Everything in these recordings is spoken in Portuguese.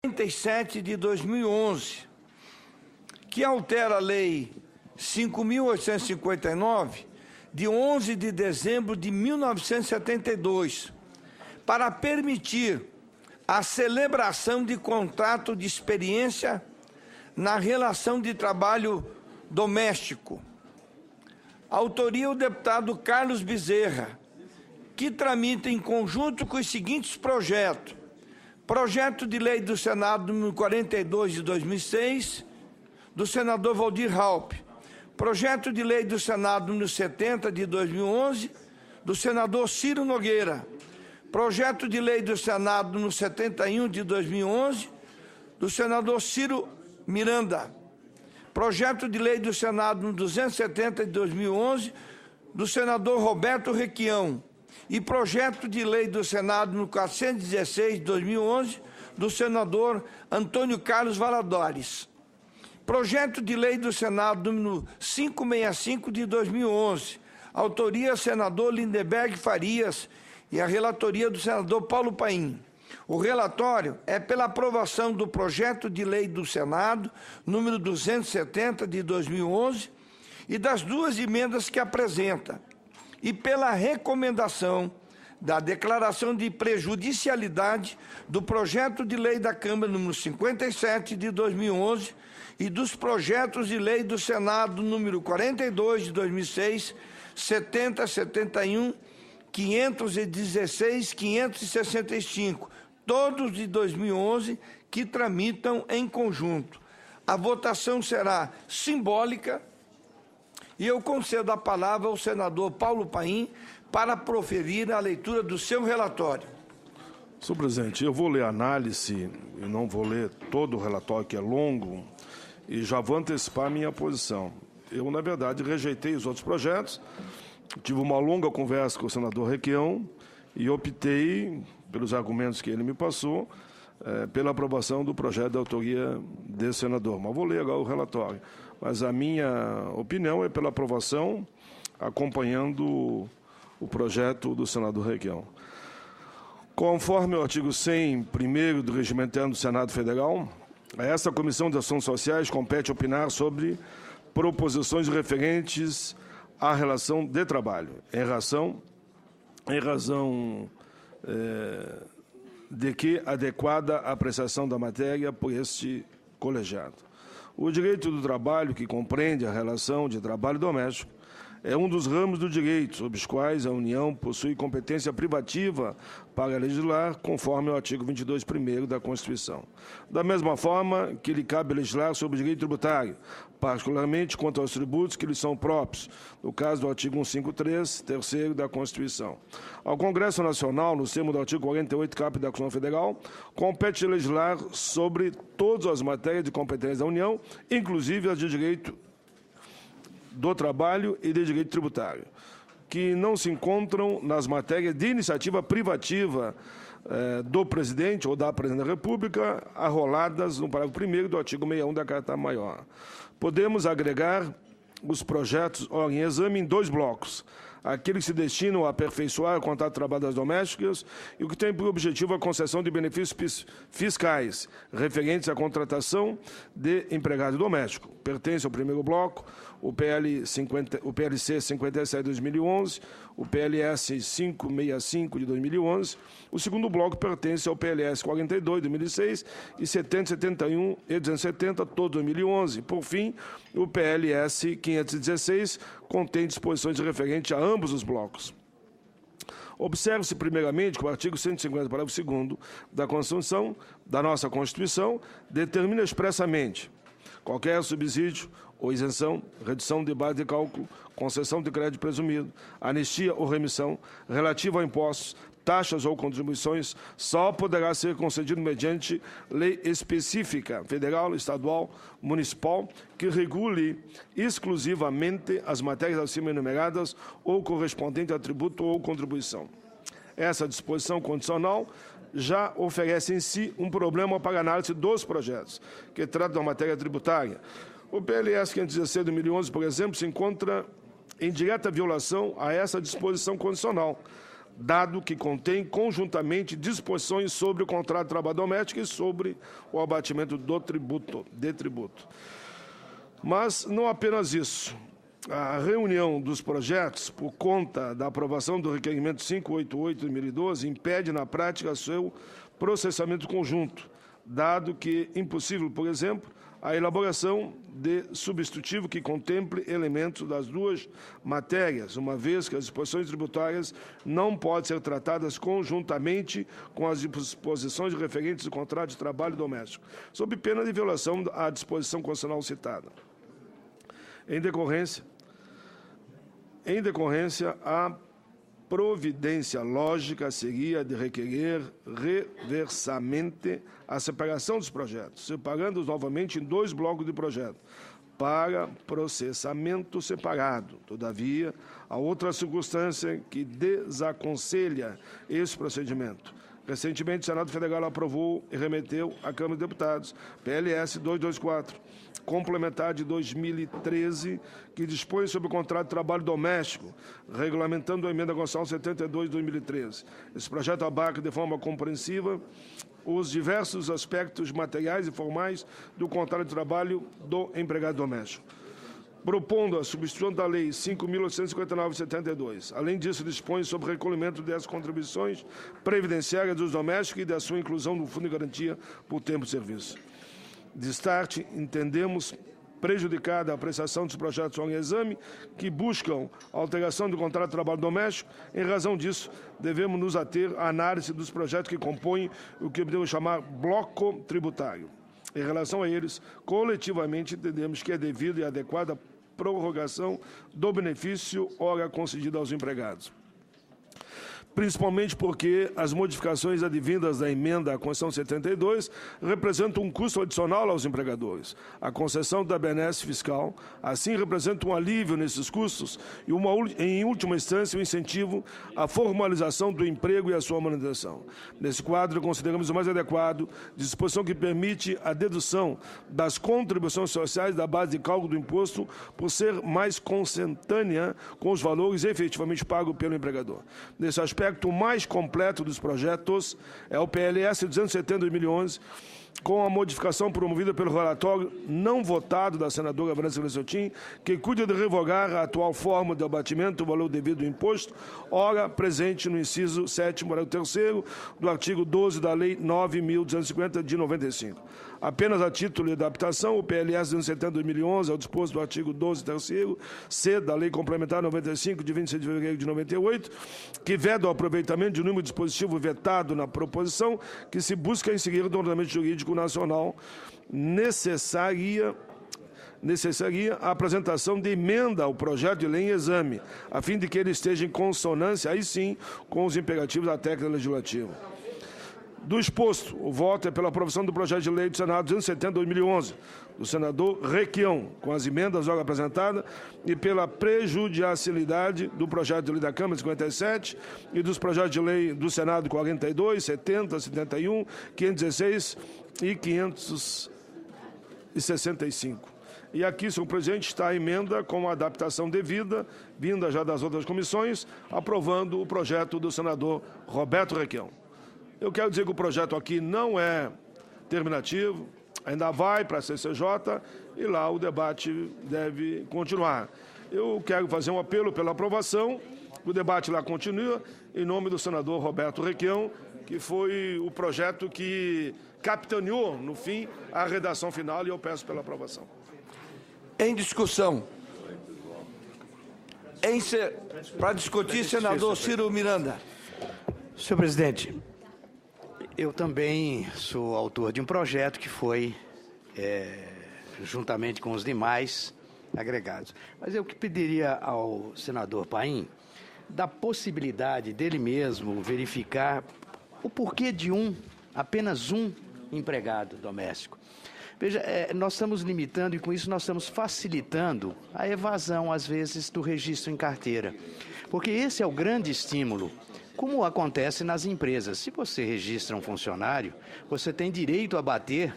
47 de 2011, que altera a Lei 5.859, de 11 de dezembro de 1972, para permitir a celebração de contrato de experiência na relação de trabalho doméstico. Autoria o deputado Carlos Bezerra, que tramita em conjunto com os seguintes projetos: projeto de lei do Senado número 42 de 2006, do senador Waldir Raupp, projeto de lei do Senado número 70 de 2011, do senador Ciro Nogueira, projeto de lei do Senado número 71 de 2011, do senador Ciro Miranda, projeto de lei do Senado número 270 de 2011, do senador Roberto Requião, e projeto de lei do Senado no 416 de 2011, do senador Antônio Carlos Valadares. Projeto de lei do Senado número 565 de 2011, autoria senador Lindenberg Farias e a relatoria do senador Paulo Paim. O relatório é pela aprovação do projeto de lei do Senado número 270 de 2011 e das duas emendas que apresenta, e pela recomendação da declaração de prejudicialidade do projeto de lei da Câmara número 57 de 2011 e dos projetos de lei do Senado número 42 de 2006, 70, 71, 516, 565, todos de 2011, que tramitam em conjunto. A votação será simbólica e eu concedo a palavra ao senador Paulo Paim para proferir a leitura do seu relatório. Senhor presidente, eu vou ler a análise e não vou ler todo o relatório, que é longo, e já vou antecipar a minha posição. Eu, na verdade, rejeitei os outros projetos, tive uma longa conversa com o senador Requião e optei, pelos argumentos que ele me passou, pela aprovação do projeto de autoria desse senador. Mas vou ler agora o relatório. Mas a minha opinião é pela aprovação, acompanhando o projeto do senador Requião. Conforme o artigo 100º do Regimento Interno do Senado Federal, a esta Comissão de Ações Sociais compete opinar sobre proposições referentes à relação de trabalho, em razão de que adequada a apreciação da matéria por este colegiado. O direito do trabalho, que compreende a relação de trabalho doméstico, é um dos ramos do direito, sob os quais a União possui competência privativa para legislar, conforme o artigo 22, primeiro da Constituição. Da mesma forma que lhe cabe legislar sobre o direito tributário, particularmente quanto aos tributos que lhe são próprios, no caso do artigo 153, terceiro da Constituição. Ao Congresso Nacional, no termo do artigo 48, caput da Constituição Federal, compete legislar sobre todas as matérias de competência da União, inclusive as de direito do trabalho e de direito tributário, que não se encontram nas matérias de iniciativa privativa do presidente ou da presidente da República, arroladas no parágrafo 1º do artigo 61 da Carta Maior. Podemos agregar os projetos em exame em dois blocos: aqueles que se destinam a aperfeiçoar o contrato de trabalho das domésticas e o que tem por objetivo a concessão de benefícios fiscais referentes à contratação de empregado doméstico. Pertence ao primeiro bloco o PLC 57 de 2011, o PLS 565 de 2011. O segundo bloco pertence ao PLS 42 de 2006 e 70, 71 e 270, todo 2011. Por fim, o PLS 516 contém disposições referentes a ambos os blocos. Observe-se, primeiramente, que o artigo 150, parágrafo 2º da Constituição, da nossa Constituição, determina expressamente qualquer subsídio ou isenção, redução de base de cálculo, concessão de crédito presumido, anistia ou remissão relativa a impostos, taxas ou contribuições, só poderá ser concedido mediante lei específica, federal, estadual, municipal, que regule exclusivamente as matérias acima enumeradas ou correspondente a tributo ou contribuição. Essa disposição condicional já oferece em si um problema para a análise dos projetos, que tratam da matéria tributária. O PLS 516 de 2011, por exemplo, se encontra em direta violação a essa disposição condicional, dado que contém conjuntamente disposições sobre o contrato de trabalho doméstico e sobre o abatimento de tributo. Mas não apenas isso. A reunião dos projetos, por conta da aprovação do requerimento 588 de 2012, impede, na prática, seu processamento conjunto, dado que é impossível, por exemplo, a elaboração de substitutivo que contemple elementos das duas matérias, uma vez que as disposições tributárias não podem ser tratadas conjuntamente com as disposições referentes ao contrato de trabalho doméstico, sob pena de violação à disposição constitucional citada. Em decorrência, a providência lógica seria de requerer reversamente a separação dos projetos, separando-os novamente em 2 blocos de projeto, para processamento separado. Todavia, há outra circunstância que desaconselha esse procedimento. Recentemente, o Senado Federal aprovou e remeteu à Câmara de Deputados, PLS 224, complementar de 2013, que dispõe sobre o contrato de trabalho doméstico, regulamentando a emenda constitucional 72 de 2013. Esse projeto abarca de forma compreensiva os diversos aspectos materiais e formais do contrato de trabalho do empregado doméstico, propondo a substituição da Lei 5.859 de 72. Além disso, dispõe sobre o recolhimento das contribuições previdenciárias dos domésticos e da sua inclusão no Fundo de Garantia por Tempo de Serviço. De start, entendemos prejudicada a apreciação dos projetos em exame que buscam a alteração do contrato de trabalho doméstico. Em razão disso, devemos nos ater à análise dos projetos que compõem o que podemos chamar bloco tributário. Em relação a eles, coletivamente entendemos que é devida e adequada prorrogação do benefício ora concedido aos empregados. Principalmente porque as modificações advindas da emenda à Constituição 72 representam um custo adicional aos empregadores. A concessão da benesse fiscal, assim, representa um alívio nesses custos e, em última instância, um incentivo à formalização do emprego e à sua manutenção. Nesse quadro, consideramos o mais adequado disposição que permite a dedução das contribuições sociais da base de cálculo do imposto por ser mais consentânea com os valores efetivamente pagos pelo empregador. Nesse aspecto, o mais completo dos projetos é o PLS 270 de 2011, com a modificação promovida pelo relatório não votado da senadora Vanessa Grissotin, que cuida de revogar a atual forma de abatimento do valor devido do imposto, ora presente no inciso 7º, parágrafo 3º, do artigo 12 da Lei 9.250 de 95. Apenas a título de adaptação, o PLS 270 de 2011, ao disposto do artigo 12, 3º, C da Lei Complementar 95, de 26 de fevereiro de 98, que veda o aproveitamento de um número de dispositivo vetado na proposição, que se busca inserir no ordenamento jurídico nacional, necessaria a apresentação de emenda ao projeto de lei em exame, a fim de que ele esteja em consonância, aí sim, com os imperativos da técnica legislativa. Do exposto, o voto é pela aprovação do projeto de lei do Senado 270 de 2011, do senador Requião, com as emendas logo apresentadas, e pela prejudicialidade do projeto de lei da Câmara 57 e dos projetos de lei do Senado 42, 70, 71, 516 e 565. E aqui, senhor presidente, está a emenda com a adaptação devida, vinda já das outras comissões, aprovando o projeto do senador Roberto Requião. Eu quero dizer que o projeto aqui não é terminativo, ainda vai para a CCJ e lá o debate deve continuar. Eu quero fazer um apelo pela aprovação, o debate lá continua, em nome do senador Roberto Requião, que foi o projeto que capitaneou, no fim, a redação final, e eu peço pela aprovação. Em discussão. Para discutir, senador Ciro Miranda. Senhor presidente, eu também sou autor de um projeto que foi, juntamente com os demais, agregados. Mas eu que pediria ao senador Paim da possibilidade dele mesmo verificar o porquê de apenas um empregado doméstico. Veja, nós estamos limitando e com isso nós estamos facilitando a evasão, às vezes, do registro em carteira. Porque esse é o grande estímulo. Como acontece nas empresas, se você registra um funcionário, você tem direito a bater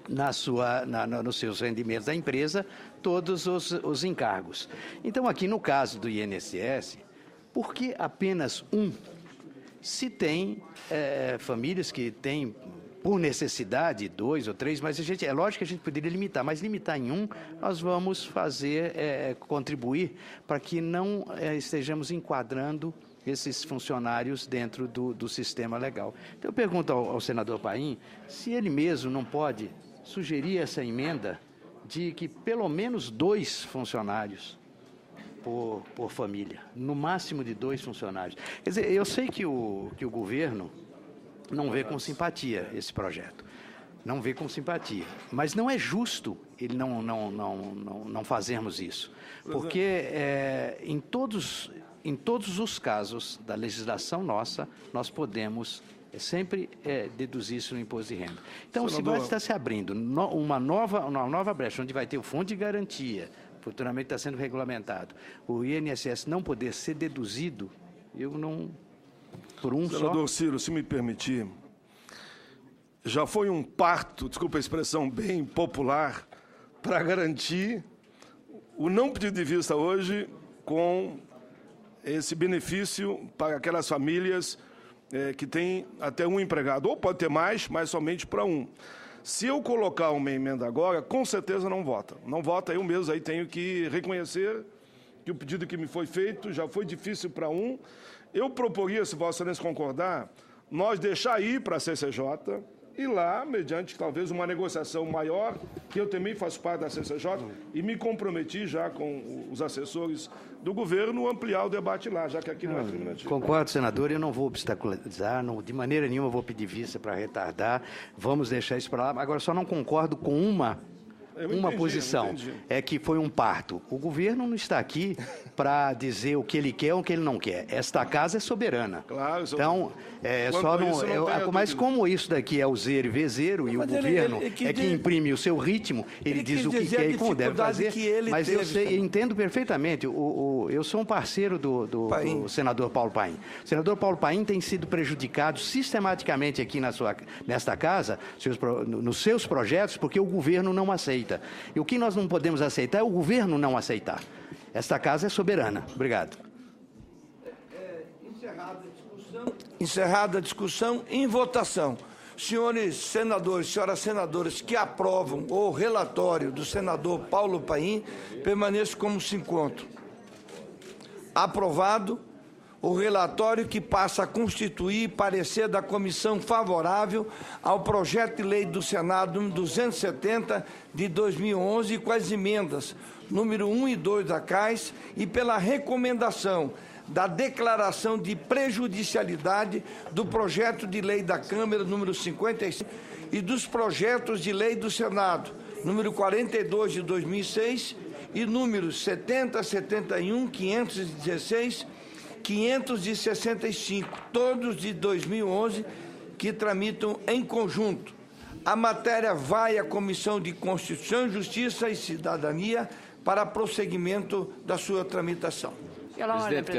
nos seus rendimentos da empresa todos os encargos. Então, aqui no caso do INSS, por que apenas um se tem famílias que têm, por necessidade, 2 ou 3, mas é lógico que a gente poderia limitar, mas limitar em 1, nós vamos fazer, contribuir para que não estejamos enquadrando esses funcionários dentro do sistema legal. Então, eu pergunto ao senador Paim se ele mesmo não pode sugerir essa emenda de que pelo menos 2 funcionários por família, no máximo de 2 funcionários. Quer dizer, eu sei que o governo não vê com simpatia esse projeto, não vê com simpatia, mas não é justo ele não fazermos isso, porque em todos os casos da legislação nossa, nós podemos sempre deduzir isso no imposto de renda. Então, se vai estar se abrindo uma nova brecha, onde vai ter o fundo de garantia, futuramente está sendo regulamentado, o INSS não poder ser deduzido, eu não... Por um Senador só... Ciro, se me permitir, já foi um parto, desculpa a expressão bem popular, para garantir o não pedido de vista hoje com esse benefício para aquelas famílias que têm até um empregado, ou pode ter mais, mas somente para um. Se eu colocar uma emenda agora, com certeza não vota. Não vota, eu mesmo aí tenho que reconhecer que o pedido que me foi feito já foi difícil para um. Eu proporia, se Vossa Excelência concordar, nós deixar ir para a CCJ e lá, mediante talvez uma negociação maior, que eu também faço parte da CCJ, e me comprometi já com os assessores do governo ampliar o debate lá, já que aqui não é terminativo. Concordo, senador, eu não vou obstaculizar, de maneira nenhuma vou pedir vista para retardar, vamos deixar isso para lá. Agora, só não concordo com uma posição, é que foi um parto. O governo não está aqui para dizer o que ele quer ou o que ele não quer. Esta casa é soberana. Claro, então, mas como isso daqui é o zero e vezeiro, e o governo que imprime o seu ritmo, ele diz o que quer e como deve fazer, mas eu entendo perfeitamente. Eu sou um parceiro do senador Paulo Paim. O senador Paulo Paim tem sido prejudicado sistematicamente aqui nesta casa, nos seus projetos, porque o governo não aceita. E o que nós não podemos aceitar é o governo não aceitar. Esta casa é soberana. Obrigado. Encerrada a discussão, em votação. Senhores senadores, senhoras senadoras que aprovam o relatório do senador Paulo Paim, permaneçam como se encontram. Aprovado o relatório que passa a constituir parecer da comissão favorável ao projeto de lei do Senado número 270 de 2011 com as emendas número 1 e 2 da CAIS e pela recomendação da declaração de prejudicialidade do projeto de lei da Câmara número 55 e dos projetos de lei do Senado número 42 de 2006 e números 70, 71, 516, 565, todos de 2011, que tramitam em conjunto. A matéria vai à Comissão de Constituição, Justiça e Cidadania para prosseguimento da sua tramitação. Presidente,